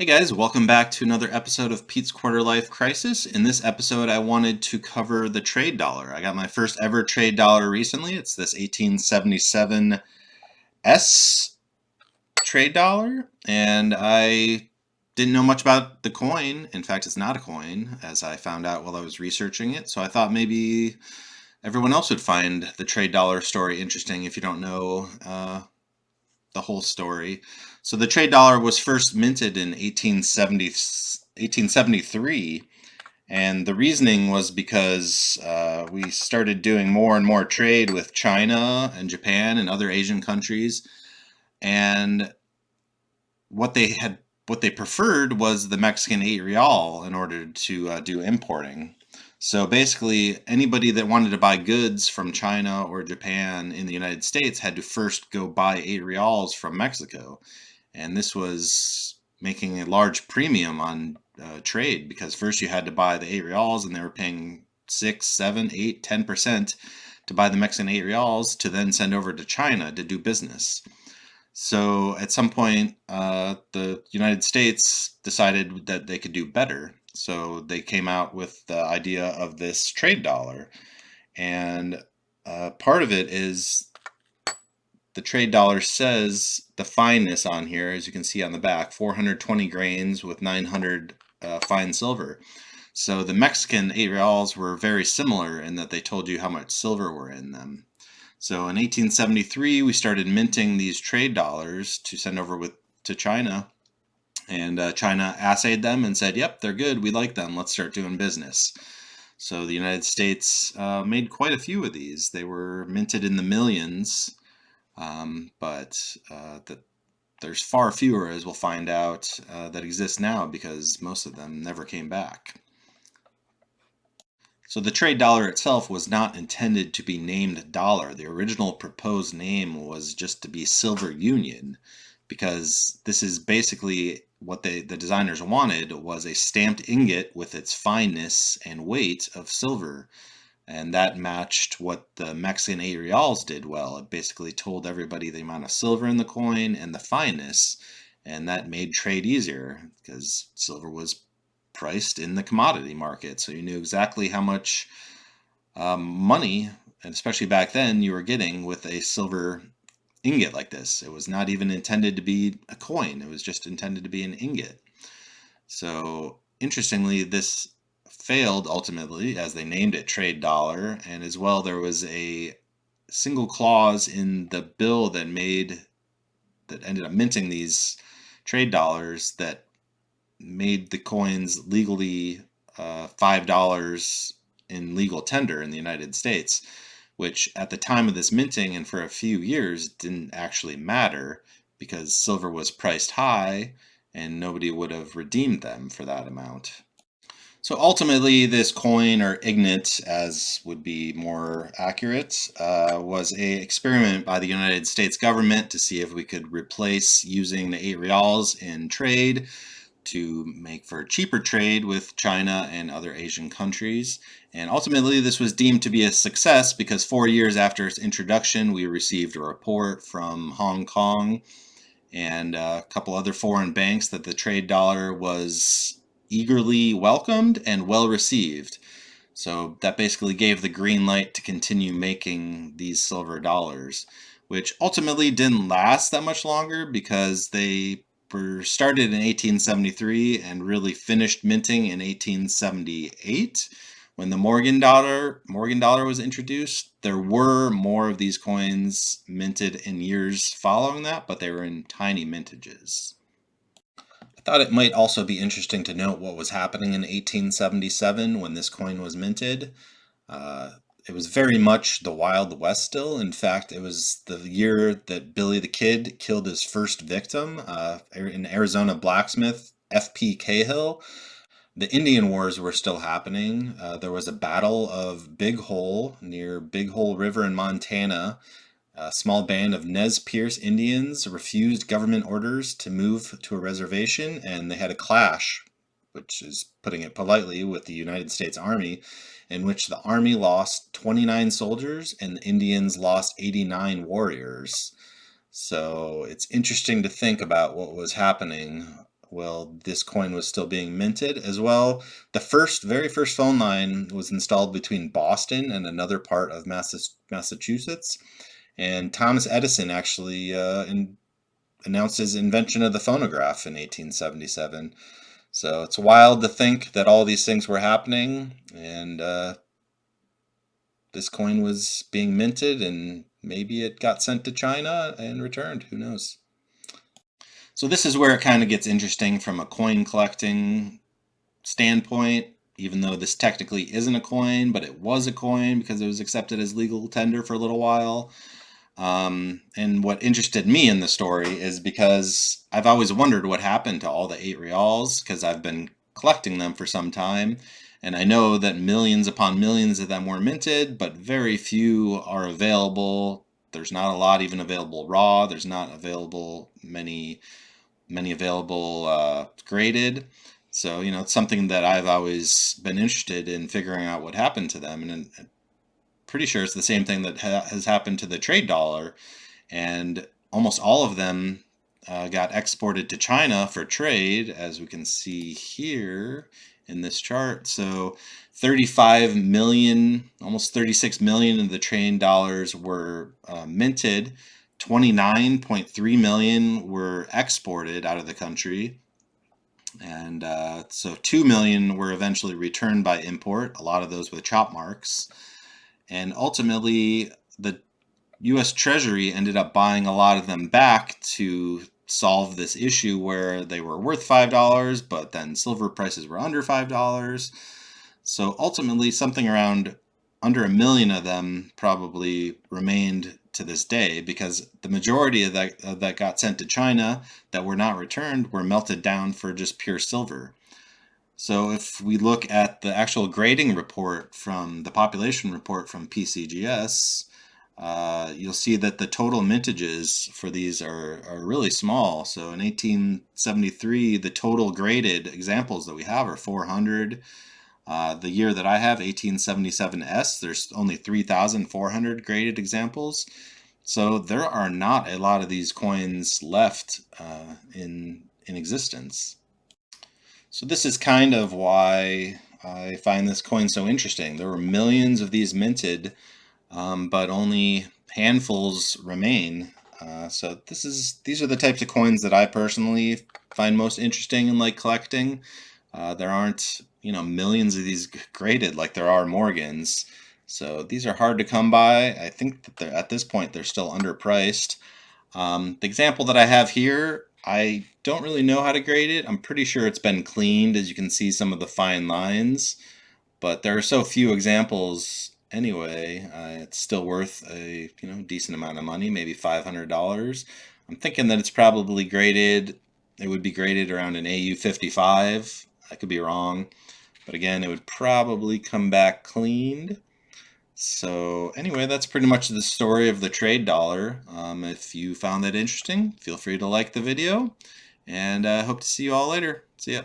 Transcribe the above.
Hey guys, welcome back to another episode of Pete's Quarter Life Crisis. In this episode, I wanted to cover the trade dollar. I got my first ever trade dollar recently. It's this 1877 S trade dollar, and I didn't know much about the coin. In fact, it's not a coin, as I found out while I was researching it. So I thought maybe everyone else would find the trade dollar story interesting if you don't know the whole story. So the trade dollar was first minted in 1873, and the reasoning was because we started doing more and more trade with China and Japan and other Asian countries, and what they had what they preferred was the Mexican 8 real in order to do importing. So basically, anybody that wanted to buy goods from China or Japan in the United States had to first go buy 8 reals from Mexico. And this was making a large premium on trade because first you had to buy the 8 reals and they were paying 6, 7, 8, 10% to buy the Mexican 8 reals to then send over to China to do business. So at some point, the United States decided that they could do better. So they came out with the idea of this trade dollar. And part of it is the trade dollar says the fineness on here, as you can see on the back, 420 grains with 900 fine silver. So the Mexican 8 reals were very similar in that they told you how much silver were in them. So in 1873, we started minting these trade dollars to send over to China, and China assayed them and said, "Yep, they're good. We like them. Let's start doing business." So the United States made quite a few of these. They were minted in the millions, but there's far fewer, as we'll find out, that exist now because most of them never came back. So the trade dollar itself was not intended to be named dollar. The original proposed name was just to be silver union, because this is basically what the designers wanted was a stamped ingot with its fineness and weight of silver. And that matched what the Mexican 8 reals did well. It basically told everybody the amount of silver in the coin and the fineness, and that made trade easier because silver was priced in the commodity market. So you knew exactly how much money, and especially back then, you were getting with a silver ingot like this. It was not even intended to be a coin, it was just intended to be an ingot. So interestingly, this failed ultimately as they named it trade dollar, and as well there was a single clause in the bill that ended up minting these trade dollars that made the coins legally $5 in legal tender in the United States, which at the time of this minting and for a few years didn't actually matter because silver was priced high and nobody would have redeemed them for that amount. So ultimately, this coin, or ignet as would be more accurate, was a experiment by the United States government to see if we could replace using the 8 reals in trade to make for cheaper trade with China and other Asian countries. And ultimately, this was deemed to be a success because 4 years after its introduction, we received a report from Hong Kong and a couple other foreign banks that the trade dollar was eagerly welcomed and well received. So that basically gave the green light to continue making these silver dollars, which ultimately didn't last that much longer because they were started in 1873 and really finished minting in 1878 when the Morgan dollar was introduced. There were more of these coins minted in years following that, but they were in tiny mintages. I thought it might also be interesting to note what was happening in 1877 when this coin was minted. Uh, it was very much the Wild West still. In fact, it was the year that Billy the Kid killed his first victim, an Arizona blacksmith, F.P. Cahill. The Indian Wars were still happening. There was a battle of Big Hole near Big Hole River in Montana. A small band of Nez Perce Indians refused government orders to move to a reservation, and they had a clash, which is putting it politely, with the United States Army, in which the Army lost 29 soldiers and the Indians lost 89 warriors. So it's interesting to think about what was happening well, this coin was still being minted as well. The very first phone line was installed between Boston and another part of Massachusetts. And Thomas Edison actually announced his invention of the phonograph in 1877. So it's wild to think that all these things were happening, and this coin was being minted, and maybe it got sent to China and returned. Who knows? So this is where it kind of gets interesting from a coin collecting standpoint, even though this technically isn't a coin, but it was a coin because it was accepted as legal tender for a little while. And what interested me in the story is because I've always wondered what happened to all the 8 reals, because I've been collecting them for some time. And I know that millions upon millions of them were minted, but very few are available. There's not a lot even available raw. There's not available many available graded. So, it's something that I've always been interested in figuring out what happened to them. And I'm pretty sure it's the same thing that has happened to the trade dollar. And almost all of them got exported to China for trade, as we can see here in this chart. So 35 million, almost 36 million of the trade dollars were minted. 29.3 million were exported out of the country. And so 2 million were eventually returned by import, a lot of those with chop marks. And ultimately, the U.S. Treasury ended up buying a lot of them back to solve this issue where they were worth $5, but then silver prices were under $5. So ultimately, something around under 1 million of them probably remained to this day, because the majority of that got sent to China that were not returned were melted down for just pure silver. So if we look at the actual grading report from the population report from PCGS, you'll see that the total mintages for these are really small. So in 1873, the total graded examples that we have are 400. The year that I have, 1877S, there's only 3,400 graded examples. So there are not a lot of these coins left in existence. So this is kind of why I find this coin so interesting. There were millions of these minted, but only handfuls remain. So these are the types of coins that I personally find most interesting and like collecting. There aren't, millions of these graded like there are Morgans. So these are hard to come by. I think that at this point they're still underpriced. The example that I have here, I don't really know how to grade it. I'm pretty sure it's been cleaned, as you can see some of the fine lines, but there are so few examples anyway. It's still worth a decent amount of money, maybe $500. I'm thinking that it's probably graded. It would be graded around an AU 55. I could be wrong, but again, it would probably come back cleaned. So anyway, that's pretty much the story of the trade dollar. If you found that interesting, feel free to like the video, and I hope to see you all later. See ya.